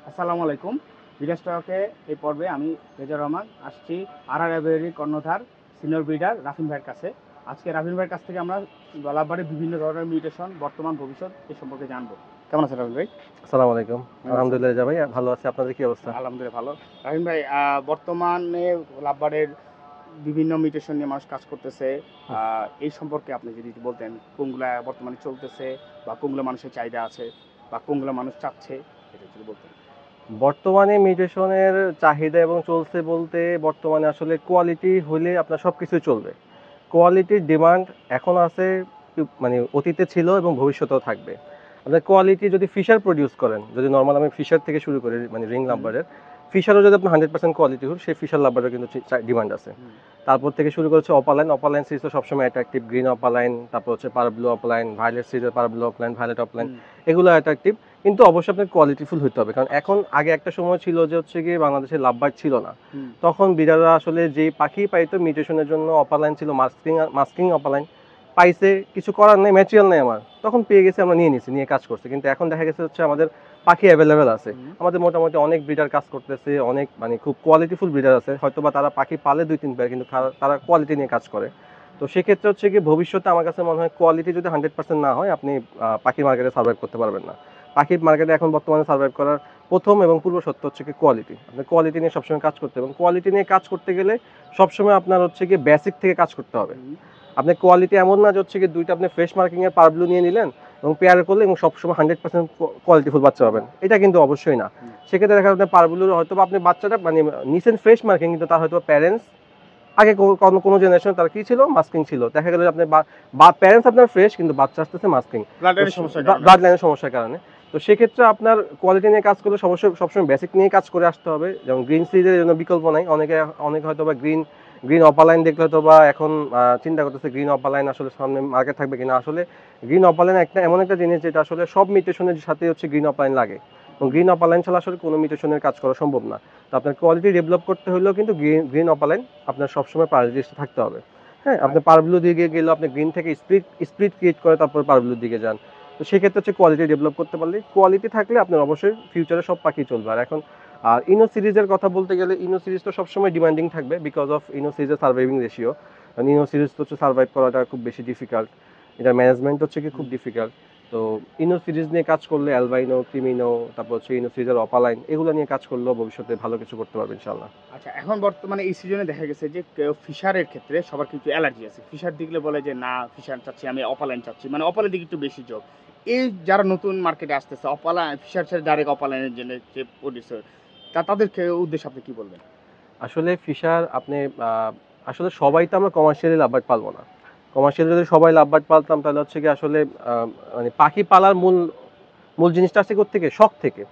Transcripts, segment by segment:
আসসালামু আলাইকুম। বিডাস টকে এই পর্বে আমি রেজা রহমান আসছি লাইব্রেরির কর্ণধার সিনিয়র ব্রিডার রাফিন ভাইয়ের কাছে। আজকে রাফিন ভাইয়ের কাছ থেকে আমরা লাভবারের বিভিন্ন ধরনের মিউটেশন, বর্তমান ভবিষ্যৎ এ সম্পর্কে জানবো। কেমন আছেন রাফিন ভাই? আসসালামু আলাইকুম। আলহামদুলিল্লাহ রেজা ভাই, ভালো আছি। আপনাদের কি অবস্থা? আলহামদুলিল্লাহ ভালো। রাফিন ভাই, বর্তমানে লাভবারের বিভিন্ন মিউটেশন নিয়ে মানুষ কাজ করতেছে। এই সম্পর্কে আপনি যদি একটু বলতেন, কোনগুলা বর্তমানে চলতেছে বা কোনগুলো মানুষের চাহিদা আছে বা কোনগুলো মানুষ চাচ্ছে, এটা যদি বলতেন। বর্তমানে মিউটেশনের চাহিদা এবং চলছে বলতে বর্তমানে আসলে কোয়ালিটি হলে আপনার সব কিছুই চলবে। কোয়ালিটির ডিমান্ড এখন আছে, মানে অতীতে ছিল এবং ভবিষ্যতেও থাকবে। আপনার কোয়ালিটি যদি ফিশার প্রডিউস করেন, যদি নর্মাল আমি ফিশার থেকে শুরু করি, মানে রিং লাম্বারের ফিশারও যদি আপনার 100% কোয়ালিটি হোক, সেই ফিশার লাম্বারের কিন্তু ডিমান্ড আছে। তারপর থেকে শুরু করেছে অপালাইন। অপালাইন সিরিজ তো সবসময় অ্যাট্রাকটিভ। গ্রিন অপালাইন, তারপর হচ্ছে পার ব্লু অপালাইন, ভায়োলেট সিরিজের পার ব্লু অপালাইন, ভায়োলেট অপালাইন, এগুলো অ্যাট্রাকটিভ। কিন্তু অবশ্যই আপনার কোয়ালিটিফুল হতে হবে, কারণ এখন আগে একটা সময় ছিল যে হচ্ছে গিয়ে বাংলাদেশে লাভবার্ড ছিল না। তখন বিড়ালরা আসলে যে পাখি পাইতো মিউটেশনের জন্য অপালাইন ছিল, মাস্কিং অপালাইন পাইছে, কিছু করার নেই, ম্যাটেরিয়াল নেই আমার, তখন পেয়ে গেছে, আমরা নিয়ে নিছি, নিয়ে কাজ করছে। কিন্তু এখন দেখা গেছে হচ্ছে আমাদের পাখি অ্যাভেলেবেল আছে, আমাদের মোটামুটি অনেক ব্রিডার কাজ করতেছে, অনেক মানে খুব কোয়ালিটিফুল ব্রিডার আছে, হয়তো বা তারা পাখি পালে 2-3 পেয়ার, কিন্তু তারা কোয়ালিটি নিয়ে কাজ করে। তো সেক্ষেত্রে হচ্ছে কি ভবিষ্যতে আমার কাছে মনে হয় কোয়ালিটি যদি 100% না হয়, আপনি পাখির মার্কেটে সার্ভাইভ করতে পারবেন না। পাখির মার্কেটে এখন বর্তমানে সার্ভাইভ করার প্রথম এবং পূর্ব শর্ত হচ্ছে কি কোয়ালিটি। আপনি কোয়ালিটি নিয়ে সবসময় কাজ করতে, এবং কোয়ালিটি নিয়ে কাজ করতে গেলে সবসময় আপনার হচ্ছে কি বেসিক থেকে কাজ করতে হবে। আপনি কোয়ালিটি এমন না যে হচ্ছে কি দুইটা আপনি ফ্রেশ মার্কিং এর পার ব্লু নিয়ে নিলেন এবং পেয়ার করলে এবং সবসময় 100% কোয়ালিটিফুল বাচ্চা পাবেন, এটা কিন্তু অবশ্যই না। সেক্ষেত্রে দেখা যাচ্ছে পার ব্লুর হয়তো আপনি বাচ্চাটা মানে নিছেন ফ্রেশ মার্কিং, কিন্তু তার হয়তো প্যারেন্টস আগে কোনো জেনারেশন তার কি ছিল, মাস্কিং ছিল। দেখা গেল আপনি বা প্যারেন্টস আপনার ফ্রেশ, কিন্তু বাচ্চা আসতেছে মাস্কিং, ব্লাড লাইনের সমস্যার কারণে। তো সেক্ষেত্রে আপনার কোয়ালিটি নিয়ে কাজ করলে সবসময় বেসিক নিয়ে কাজ করে আসতে হবে। যেমন গ্রিন সিরিজের জন্য বিকল্প নাই। অনেকে হয়তো বা গ্রিন অপালাইন দেখলে হয়তো বা এখন চিন্তা করতেছে গ্রিন অপালাইন আসলে সামনে মার্কেট থাকবে কিনা। আসলে গ্রিন অপালাইন এমন একটা জিনিস যেটা আসলে সব মিউটেশনের সাথে হচ্ছে গ্রিন অপালাইন লাগে, এবং গ্রিন অপালাইন ছাড়া আসলে কোনো মিউটেশনের কাজ করা সম্ভব না। তো আপনার কোয়ালিটি ডেভেলপ করতে হলেও কিন্তু গ্রিন অপালাইন আপনার সবসময় প্রায়োরিটি লিস্টে থাকতে হবে। হ্যাঁ, আপনি পারব্লু দিকে গেলেও আপনি গ্রিন থেকে স্প্লিট ক্রিয়েট করে তারপর পারব্লুর দিকে যান। তো সেক্ষেত্রে হচ্ছে কোয়ালিটি ডেভেলপ করতে পারলে, কোয়ালিটি থাকলে আপনার অবশ্যই ফিউচারে সব পাখি চলবে। আর এখন ইনো সিরিজের কথা বলতে গেলে, ইনো সিরিজ তো সবসময় ডিমান্ডিং থাকবে বিকজ অফ ইনো সিরিজের সার্ভাইভিং রেশিও। কারণ ইনো সিরিজ তো হচ্ছে সার্ভাইভ করাটা খুব বেশি ডিফিকাল্ট, এটার ম্যানেজমেন্ট হচ্ছে কি খুব ডিফিকাল্ট। তো ইনো সিরিজ নিয়ে কাজ করলে, অ্যালবাইনো, ক্রিমিনো, তারপর হচ্ছে ইনো সিরিজের অপালাইন, এগুলো নিয়ে কাজ করলেও ভবিষ্যতে ভালো কিছু করতে পারবে ইনশাআল্লাহ। আচ্ছা, এখন বর্তমানে এই সিজনে দেখা গেছে যে ফিশারের ক্ষেত্রে সবার কিন্তু অ্যালার্জি আছে। ফিশার দেখলে বলে যে না ফিশার চাচ্ছি, আমি অপালাইন চাচ্ছি, মানে অপালাইন দিকে একটু বেশি যোগ। এই যারা নতুন মার্কেটে আসতেছে অপালাইন ফিশার ছেড়ে ডাইরেক্ট অপালাইনের জন্য যে প্রডিউসার, তাদেরকে উদ্দেশ্যে আপনি কি বলবেন? আসলে ফিশার আপনি আসলে সবাই তো আমরা কমার্শিয়ালি লাভবার্ড পালবো না। কমার্শিয়ালি যদি সবাই লাভবার্ড পালতাম তাহলে হচ্ছে কি আসলে মানে পাখি পালার মূল মূল জিনিসটা আসছে কোত্থেকে, শখ থেকে।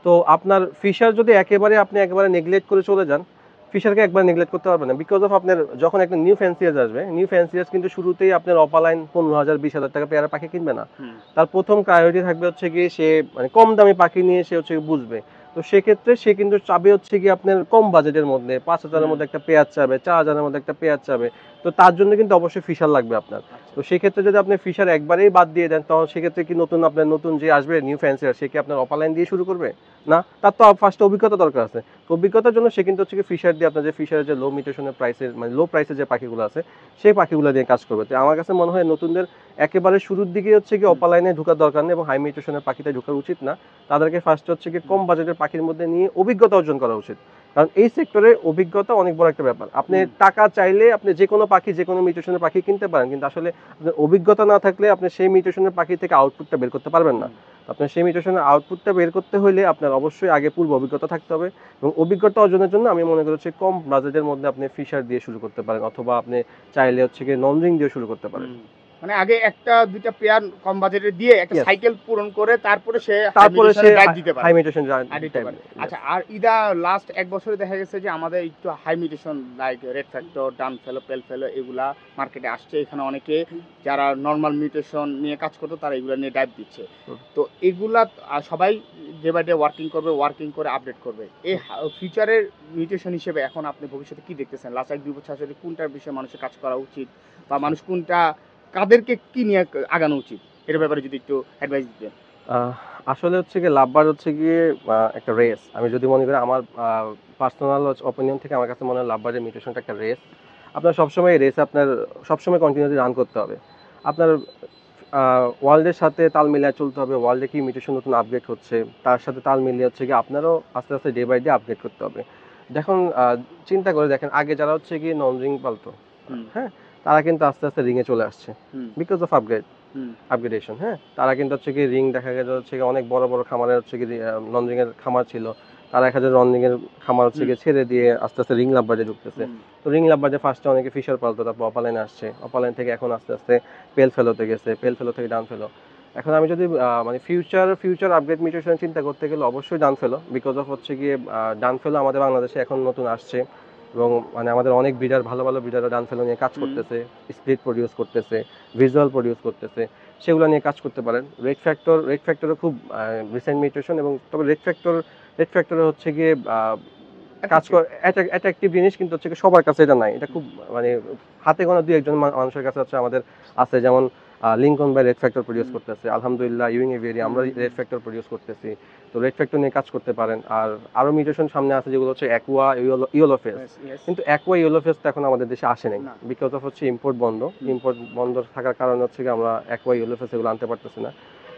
তো আপনার ফিশার যদি একেবারে নেগলেক্ট করে চলে যান, ফিশারকে একবার নেগলেক্ট করতে পারবেন না, বিকজ অফ আপনার যখন একটা নিউ ফ্যান্সিয়াস আসবে, নিউ ফ্যান্সিয়াস কিন্তু শুরুতেই আপনার অপালাইন 15,000-20,000 টাকা পেয়ারা পাখি কিনবে না। তার প্রথম প্রায়োরিটি থাকবে হচ্ছে গিয়ে সে মানে কম দামি পাখি নিয়ে সে হচ্ছে বুঝবে। তো সেক্ষেত্রে সে কিন্তু চাবে হচ্ছে কি আপনার কম বাজেটের মধ্যে 5,000-এর মধ্যে একটা পেয়ার চাবে, 4,000-এর মধ্যে একটা পেয়ার চাবে। তো তার জন্য কিন্তু অবশ্যই ফিশার লাগবে আপনার। তো সেক্ষেত্রে যদি আপনি ফিশার একবারেই বাদ দিয়ে দেন, তখন সেক্ষেত্রে কি আপনার নতুন যে আসবে নিউ ফ্যান্সিয়ার, সে কি আপনার অপালাইন দিয়ে শুরু করবে? না, তার তো ফার্স্টে অভিজ্ঞতা দরকার আছে। তো অভিজ্ঞতার জন্য সে কিন্তু হচ্ছে কি ফিশার দিয়ে, আপনার যে ফিশারের যে লো মিউটেশনের প্রাইসের মানে লো প্রাইসের যে পাখিগুলো আছে, সেই পাখিগুলো দিয়ে কাজ করবে। তো আমার কাছে মনে হয় নতুনদের একেবারে শুরুর দিকে হচ্ছে কি অপালাইনে ঢোকার দরকার নেই এবং হাই মিউটেশনের পাখিতে ঢোকার উচিত না। তাদেরকে ফার্স্ট হচ্ছে কি কম বাজেটের পাখির মধ্যে নিয়ে অভিজ্ঞতা অর্জন করা উচিত, কারণ এই সেক্টরে অভিজ্ঞতা অনেক বড় একটা ব্যাপার। আপনি টাকা চাইলে আপনি যে কোনো পাখি, যে কোনো মিউটেশনের পাখি কিনতে পারেন, কিন্তু আসলে আপনার অভিজ্ঞতা না থাকলে আপনি সেই মিউটেশনের পাখি থেকে আউটপুটটা বের করতে পারবেন না। আপনার সেই মিউটেশনের আউটপুটটা বের করতে হলে আপনার অবশ্যই আগে পূর্ব অভিজ্ঞতা থাকতে হবে, এবং অভিজ্ঞতা অর্জনের জন্য আমি মনে করি হচ্ছে কম বাজেটের মধ্যে আপনি ফিশার দিয়ে শুরু করতে পারেন, অথবা আপনি চাইলে হচ্ছে গিয়ে নন রিং দিয়ে শুরু করতে পারেন। মানে আগে একটা দুইটা পেয়ার কম বাজেটে দিয়ে একটা সাইকেল পূরণ করে তারপরে সে দিতে পারে, হাই মিউটেশন দিতে পারে। আচ্ছা, আর লাস্ট এক বছরে দেখা গেছে যে আমাদের একটু high mutation like red factor, ডান ফেলো, পেল ফেলো এগুলা মার্কেটে আসছে। এখানে অনেকে যারা নর্মাল মিউটেশন নিয়ে কাজ করতো তারা এগুলা নিয়ে ডাইভ দিচ্ছে। তো এগুলা সবাই ডে বাই ডে ওয়ার্কিং করে আপডেট করবে। এই ফিউচারের মিউটেশন হিসেবে এখন আপনি ভবিষ্যতে কি দেখতেছেন? লাস্ট 1-2 বছর আসলে কোনটার বিষয়ে মানুষের কাজ করা উচিত, বা মানুষ কোনটা কাদেরকে কি নিয়ে আগানো উচিত, এর ব্যাপারে যদি একটু অ্যাডভাইস দিতেন। আহ, আসলে হচ্ছে গিয়ে লাভবার হচ্ছে গিয়ে একটা রেস। আমি যদি মনে করি আমার পার্সোনাল অপিনিয়ন থেকে আমার কাছে মনে হয় লাভবারের মিউটেশনটা একটা রেস। আপনার সবসময় রেস আপনার সবসময় কন্টিনিউসলি রান করতে হবে। আপনার ওয়ার্ল্ডের সাথে তাল মিলিয়ে চলতে হবে। ওয়ার্ল্ডে কি মিউটেশন নতুন আপডেট হচ্ছে তার সাথে তাল মিলিয়ে হচ্ছে গিয়ে আপনারও আস্তে আস্তে ডে বাই ডে আপডেট করতে হবে। দেখুন চিন্তা করে দেখেন আগে যারা হচ্ছে গিয়ে নন রিং পালতো, হুম হ্যাঁ, তারা কিন্তু আস্তে আস্তে রিংয়ে চলে আসছে হুম বিকজ অফ হুম আপগ্রেডেশন। হ্যাঁ, তারা কিন্তু হচ্ছে কি রিং দেখা গেছে হচ্ছে কি অনেক বড় বড় খামারের হচ্ছে কি নন রিং এর খামার ছিল, তারা 1,000 নন রিং এর খামার হচ্ছে হুম কি ছেড়ে দিয়ে আস্তে আস্তে রিং লাভবার্ডে ঢুকতেছে। হুম তো রিং লাভবার্ডে ফার্স্টে অনেকে ফিশার পালতো, তারপর অপালাইন আসছে, অপালাইন থেকে এখন আস্তে আস্তে পেল ফেলোতে গেছে, পেল ফেলো থেকে ডান ফেলো। এখন আমি যদি মানে ফিউচার আপগ্রেড মিউটেশন চিন্তা করতে গেলে অবশ্যই ডান ফেলো, বিকজ অফ হচ্ছে গিয়ে ডান ফেলো আমাদের বাংলাদেশে এখন নতুন আসছে এবং মানে আমাদের অনেক ব্রিডার ভালো ভালো ব্রিডাররা ডান ফেলো নিয়ে কাজ হুম করতেছে, স্প্লিট প্রডিউস করতেছে, ভিজুয়াল প্রডিউস করতেছে, সেগুলো নিয়ে কাজ করতে পারেন। রেড ফ্যাক্টরও খুব রিসেন্ট মিউটেশন, এবং তবে রেড ফ্যাক্টরে হচ্ছে গিয়ে কাজ কর অ্যাট্রাকটিভ জিনিস, কিন্তু হচ্ছে কি সবার কাছে এটা নাই। এটা খুব মানে হাতে গোনা দুই একজন মানুষের কাছে হচ্ছে আমাদের আছে, যেমন লিঙ্কন বাই রেড ফ্যাক্টর প্রডিউস হুম করতেছে, আলহামদুলিল্লাহ ইউইং এভিয়ারি আমরা হুম রেড ফ্যাক্টর প্রডিউস করতেছি। তো রেড ফ্যাক্টর নিয়ে কাজ করতে পারেন। আর আরো মিউটেশন সামনে আছে যেগুলো হচ্ছে অ্যাকুয়া ইয়েলোফেস, yes, yes, কিন্তু অ্যাকুয়া ইয়েলোফেস তো এখন আমাদের দেশে আসে নাই না বিকজ অফ হচ্ছে ইম্পোর্ট বন্ধ। হুম ইম্পোর্ট বন্ধ থাকার কারণে হচ্ছে কি আমরা অ্যাকুয়া ইয়েলোফেস এগুলো আনতে পারতেছি না।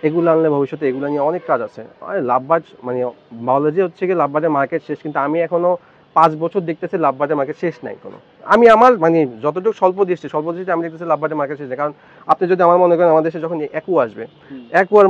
এগুলো আনলে ভবিষ্যতে এগুলো নিয়ে অনেক কাজ আছে। আর লাভবাজ মানে বায়োলজি হচ্ছে কি লাভবাজের মার্কেট শেষ, কিন্তু আমি এখনো 5 বছর দেখতেছি লাভবাজের মার্কেট শেষ নাই কোনো। আমি আমার মানে যতটুকু স্বল্প দৃষ্টি আমি দেখতেছি লাভবাজের মার্কেট শেষ নেই। কারণ আপনি যদি আমার মনে করেন আমার দেশে যখন অ্যাকুয়া আসবে, হুম অ্যাকুয়ার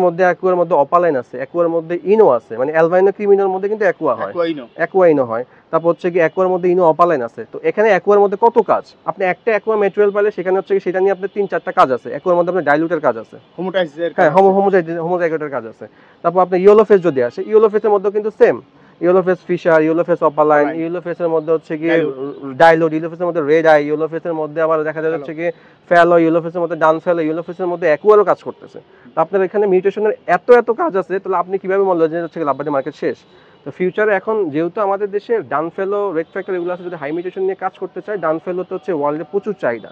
মধ্যে অপালাইন আছে, অ্যাকুয়ার মধ্যে ইনো আছে, মানে অ্যালবাইনো ক্রিমিনোর মধ্যে কিন্তু অ্যাকুয়াইনো অ্যাকুয়া ইনো হয়। তারপর হচ্ছে কি অ্যাকুয়ার মধ্যে ইনো অপালাইন আছে। তো এখানে অ্যাকুয়ার মধ্যে কত কাজ, আপনি একটা অ্যাকুয়া ম্যাটেরিয়াল পাইলে সেখানে হচ্ছে কি সেটা নিয়ে আপনার 3-4টা কাজ আছে। অ্যাকুয়ার মধ্যে আপনার ডাইলুটের কাজ আছে, হোমোটাইজের কাজ হ্যাঁ, আছে হোমোজাইগোটের কাজ আছে। তারপর আপনার ইয়েলোফেস যদি আসে, ইয়েলোফেসের মধ্যেও কিন্তু সেম, ইয়েলোফেস ফিশার, ইয়েলোফেস অপালাইন, অপালাইন ইয়েলোফেসের মধ্যে হচ্ছে গিয়ে ডাইলুট ডাইলোড, ইয়েলোফেসের মধ্যে রেড আই, ইয়েলোফেসের মধ্যে আবার দেখা যায় ফেলো হচ্ছে গিয়ে ফ্যালো, ইয়েলোফেসের মধ্যে ডান ফ্যালো, ইয়েলোফেসের মধ্যে অ্যাকুয়ারও কাজ করতেছে। তো আপনার এখানে মিউটেশনের এত এত কাজ আছে, তাহলে আপনি কিভাবে মনে হয় যে হচ্ছে লাভবার্ডের মার্কেট শেষ? তো ফিউচারে এখন যেহেতু আমাদের দেশে ডান ফেলো, রেড ফ্যাক্টর এগুলো আছে, যদি হাই মিউটেশন নিয়ে কাজ করতে চায়, ডান ফেলোতে হচ্ছে ওয়ার্ল্ডে প্রচুর চাহিদা।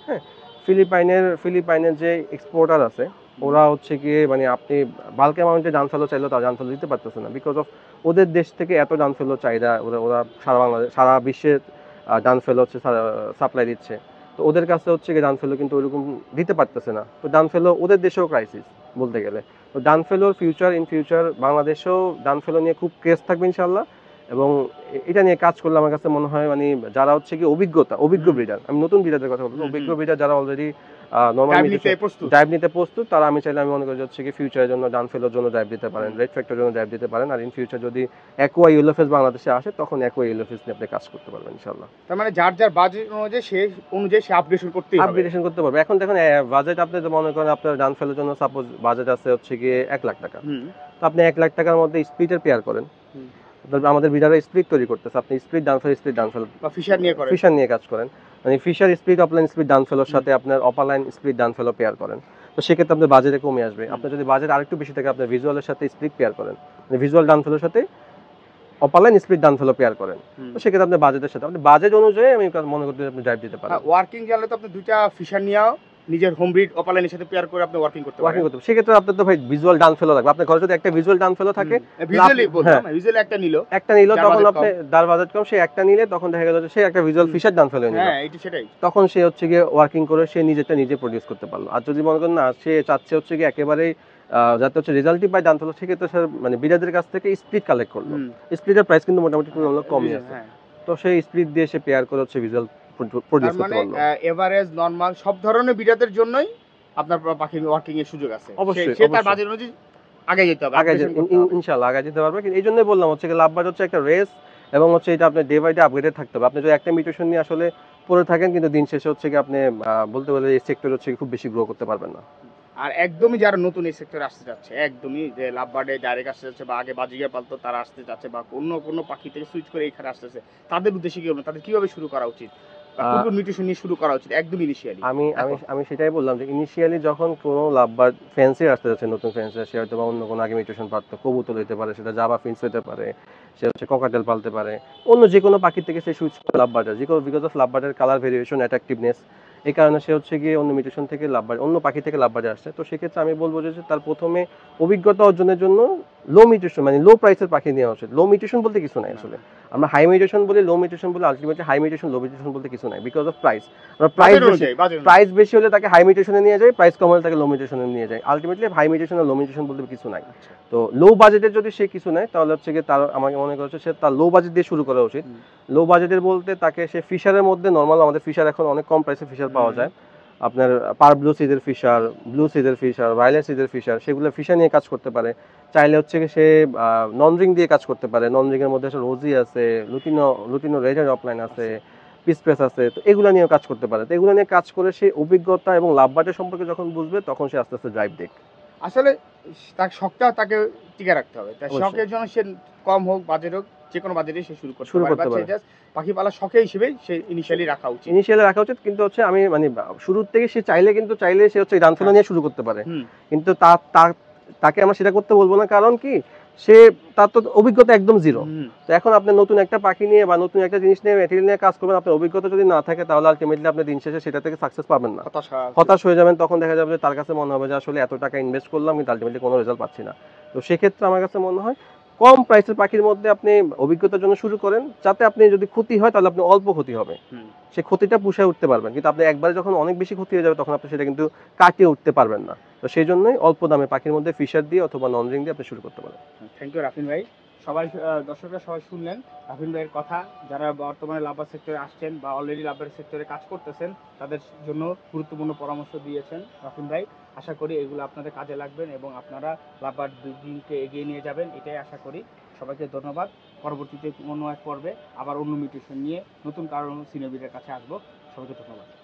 হ্যাঁ, ফিলিপাইনের যে এক্সপোর্টার আছে, ওরা হচ্ছে গিয়ে মানে আপনি বাল্ক অ্যামাউন্টে ডান ফেলো চাইলেও তারা ডান ফেলো দিতে পারতেছে না বিকজ অফ ওদের দেশ থেকে এত ডান ফেলো চাহিদা। ওরা ওরা সারা বাংলাদেশ সারা বিশ্বে ডান ফেলো হচ্ছে সাপ্লাই দিচ্ছে। তো ওদের কাছে হচ্ছে গিয়ে ডান ফেলো কিন্তু ওইরকম দিতে পারতেছে না। তো ডান ফেলো ওদের দেশেও ক্রাইসিস বলতে গেলে। তো ডান ফেলোর ফিউচার বাংলাদেশেও ডান ফেলো নিয়ে খুব ক্রেজ থাকবে ইনশাল্লাহ। এবং এটা নিয়ে কাজ করলে আমার কাছে মনে হয় মানে যারা হচ্ছে কি অভিজ্ঞ হুম ব্রিডার, আমি নতুন ব্রিডারদের কথা বলবো, হুম অভিজ্ঞ হুম ব্রিডার যারা অলরেডি নরমাল ডাইভ নিতে প্রস্তুত ড্রাইভ নিতে প্রস্তুত, তারা আমি চাইলে আমি মনে করি যে হচ্ছে কি ফিউচারের জন্য ডান ফেলোর জন্য ড্রাইভ দিতে পারেন, হুম রেড ফ্যাক্টরের জন্য ড্রাইভ দিতে পারেন। আর ইন ফিউচার যদি অ্যাকোয়া ইয়েলোফেস বাংলাদেশে আসে, তখন অ্যাকোয়া ইয়েলোফেস নিয়ে আপনি কাজ করতে পারবেন ইনশাল্লাহ। তার মানে যার যার বাজেট অনুযায়ী সে আপডেশন করতেই হবে আপগ্রেডেশন করতে পারবে। এখন দেখুন বাজেট আপনি তো মনে করেন আপনার ডান ফেলোর জন্য সাপোজ বাজেট আছে হচ্ছে গিয়ে 1,00,000 টাকা। হুম তো আপনি 1,00,000 টাকার মধ্যে স্প্লিটের পেয়ার করেন। হুম আমাদের বিডাররা স্প্লিট তৈরি করতেছে, আপনি স্প্লিট ডান ফেলো বা ফিশার নিয়ে করে ফিশার নিয়ে কাজ করেন, মানে ফিশার স্প্লিট অফলাইন স্প্লিট ডান ফেলোর সাথে আপনার অপালাইন স্প্লিট ডান ফেলো পেয়ার করেন। তো সেক্ষেত্রে আপনার বাজেটে কমে আসবে। আপনার যদি বাজেট আরেকটু বেশি থাকে, আপনার ভিজুয়ালের সাথে স্প্লিট পেয়ার করেন, মানে ভিজুয়াল ডান ফেলোর সাথে অপালাইন স্প্লিট ডান ফেলো পেয়ার করেন। হুম তো সেক্ষেত্রে আপনার বাজেটের সাথে আপনি বাজেট অনুযায়ী আমি মনে করতে আপনি ড্রাইভ দিতে পারেন। ওয়ার্কিং গেলে তো আপনি দুইটা ফিশার নিয়েও নিজের হোম ব্রিড অপালাইনের সাথে পেয়ার করে আপনি ওয়ার্কিং করতে ওয়ার্কিং পারেন করতে সেক্ষেত্রে আপনার তো ভাই ভিজুয়াল ডান ফেলো লাগবে। আপনার ঘরে যদি একটা ভিজুয়াল ডান ফেলো থাকে, ভিজুয়ালি বললাম হ্যাঁ, ভিজুয়ালি একটা নিল একটা নিল, যার তখন বাজেট আপনি কম যার বাজেট কম সে একটা নিলে তখন দেখা গেল যে সে একটা ভিজুয়াল হুম ফিশার ডান ফেলো নিল, হ্যাঁ এইটা সেটাই তখন সে হচ্ছে গিয়ে ওয়ার্কিং করে সে নিজেরটা নিজে প্রডিউস করতে পারলো। আর যদি মনে করেন না সে চাচ্ছে হচ্ছে গিয়ে একেবারেই যাতে হচ্ছে রেজাল্টই পায় ডান ফেলো, সেক্ষেত্রে স্যার মানে বিডারদের কাছ থেকে স্প্লিট কালেক্ট করলো। হুম স্প্লিটের প্রাইস কিন্তু মোটামুটি তুলনামূলক কমই আছে। হ্যাঁ তো সেই স্প্লিট দিয়ে সে পেয়ার করে হচ্ছে ভিজুয়াল প্রডিউস তার করতে মানে পারলো। এভারেজ নরমাল সব ধরনের বিড়াদের জন্যই আপনার পাখির ওয়ার্কিং এর সুযোগ আছে অবশ্যই সে তার অবশ্যই বাজেট অনুযায়ী আগে যেতে হবে আগে আপডেশন করতে হবে ইনশাল্লাহ আগে যেতে পারবে। কিন্তু এই জন্যই বললাম হচ্ছে কি লাভবার্ড হচ্ছে একটা রেস, এবং হচ্ছে এটা আপনার ডে বাই ডে আপগ্রেডেড থাকতে হবে। আপনি যদি একটা মিউটেশন নিয়ে আসলে পড়ে থাকেন, কিন্তু দিন শেষে হচ্ছে কি আপনি বলতে বলে এই সেক্টর হচ্ছে কি খুব বেশি গ্রো করতে পারবেন না। আর একদমই যারা নতুন এই সেক্টরে আসতে যাচ্ছে একদমই যে লাভবার্ডে ডাইরেক্ট আসতে যাচ্ছে বা আগে বাজিগার পালতো তারা আসতে যাচ্ছে বা অন্য কোনো পাখি থেকে সুইচ করে এখানে আসতেছে তাদের উদ্দেশ্যে কি বলবেন তাদের কিভাবে শুরু করা উচিত বা আহ, কোন নিউট্রিশন নিয়ে শুরু করা উচিত একদম ইনিশিয়ালি আমি আমি আমি সেটাই বললাম যে ইনিশিয়ালি যখন কোনো লাভবার্ড ফ্যান্সি আসতে যাচ্ছে, নতুন ফ্যান্সি, সে হয়তো বা অন্য কোনো আগে মিউটেশন পারতো, কবুতর হতে পারে, সেটা জাভা ফিন্স হতে পারে, সে হচ্ছে ককাটেল পালতে পারে, অন্য যে কোনো পাখি থেকে সে সুইচ করে লাভবার্ডার, যে কোনো বিকজ অফ লাভবার্ডের কালার ভেরিয়েশন, অ্যাট্রাকটিভনেস, এই কারণে সে হচ্ছে গিয়ে অন্য মিউটেশন থেকে লাভবারে, অন্য পাখি থেকে লাভবারে আসছে। তো সেক্ষেত্রে আমি বলবো যে তার প্রথমে অভিজ্ঞতা অর্জনের জন্য লো মিউটেশন মানে লো প্রাইসের পাখি নেওয়া উচিত। লো মিউটেশন বলতে কিছু নাই আসলে, আমরা হাই মিউটেশন বলি, লো মিউটেশন বলি, আলটিমেটলি হাই মিউটেশন লো মিউটেশন বলতে কিছু নাই, বিকজ অফ প্রাইস। আমরা প্রাইস বেশি হলে তাকে হাই মিউটেশনে নিয়ে যায়, প্রাইস কম হলে তাকে লো মিউটেশনে নিয়ে যায়। আলটিমেটলি হাই মিউটেশন আর লো মিউটেশন বলতে কিছু নাই। তো লো বাজেটের যদি সে কিছু নেয় তাহলে হচ্ছে গিয়ে তার, আমাকে মনে করছে সে তার লো বাজেট দিয়ে শুরু করা উচিত। লো বাজেটের বলতে তাকে সে ফিশারের মধ্যে নর্মাল, আমাদের ফিশার এখন অনেক কম প্রাইসে ফিশার পাওয়া যায়, আপনার পার ব্লু সিজের ফিশার, ব্লু সিজের ফিশার, ভায়োলেট সিজের ফিশার, সেগুলো ফিশার নিয়ে কাজ করতে পারে। চাইলে হচ্ছে কি সে নন রিং দিয়ে কাজ করতে পারে, নন রিং এর মধ্যে আছে রোজি আছে, লুটিনো রেজার অফলাইন আছে, পিসপ্রেস আছে, তো এগুলো নিয়েও কাজ করতে পারে। তো এগুলো নিয়ে কাজ করে সে অভিজ্ঞতা এবং লাভবাটের সম্পর্কে যখন বুঝবে তখন সে আস্তে আস্তে ড্রাইভ দেখ। আসলে তার শখটা তাকে টিকে রাখতে হবে, তার অবশ্যই। শখের জন্য সে কম হোক বাজেট হোক যে কোনো বাজেটে সে শুরু শুরু করতে করতে পারে, পারে। পাখি পালা শখে হিসেবেই সে ইনিশিয়ালি রাখা উচিত। ইনিশিয়ালি রাখা উচিত, কিন্তু হচ্ছে আমি মানে শুরুর থেকে সে চাইলে সে হচ্ছে ডানফেলো নিয়ে শুরু করতে পারে, হুম কিন্তু তাকে আমরা সেটা করতে বলবো না। কারণ কি, সে তার তো অভিজ্ঞতা একদম জিরো। হুম তো এখন আপনি নতুন একটা পাখি নিয়ে বা নতুন একটা জিনিস নিয়ে, ম্যাটেরিয়াল নিয়ে কাজ করবেন, আপনার অভিজ্ঞতা যদি না থাকে তাহলে আলটিমেটলি আপনি দিন শেষে সেটা থেকে সাকসেস পাবেন না, হতাশ হয়ে যাবেন। তখন দেখা যাবে যে তার কাছে মনে হবে যে আসলে এত টাকা ইনভেস্ট করলাম কিন্তু আলটিমেটলি কোনো রেজাল্ট পাচ্ছি না। তো সেক্ষেত্রে আমার কাছে মনে হয় কম প্রাইসের পাখির মধ্যে আপনি অভিজ্ঞতার জন্য শুরু করেন, যাতে আপনি যদি ক্ষতি হয় তাহলে আপনি অল্প ক্ষতি হবে, হুম সে ক্ষতিটা পুষায় উঠতে পারবেন। কিন্তু আপনি একবারে যখন অনেক বেশি ক্ষতি হয়ে যাবে তখন আপনি সেটা কিন্তু কাটিয়ে উঠতে পারবেন না। তো সেই জন্যই অল্প দামে পাখির মধ্যে ফিশার দিয়ে অথবা নন রিং দিয়ে আপনি শুরু করতে পারেন। থ্যাংক ইউ রাফিন ভাই। সবাই দর্শকরা সবাই শুনলেন রাফিন ভাইয়ের কথা। যারা বর্তমানে লাভবার সেক্টরে আসছেন বা অলরেডি লাভবার সেক্টরে কাজ করতেছেন তাদের জন্য গুরুত্বপূর্ণ পরামর্শ দিয়েছেন রাফিন ভাই। আশা করি এগুলো আপনাদের কাজে লাগবেন এবং আপনারা লাভবার দিনকে এগিয়ে নিয়ে যাবেন, এটাই আশা করি। সবাইকে ধন্যবাদ। পরবর্তীতে অন্য এক পর্বে আবার অন্য মিউটেশন নিয়ে নতুন কারণ সিনেবিদের কাছে আসবো। সবাইকে ধন্যবাদ।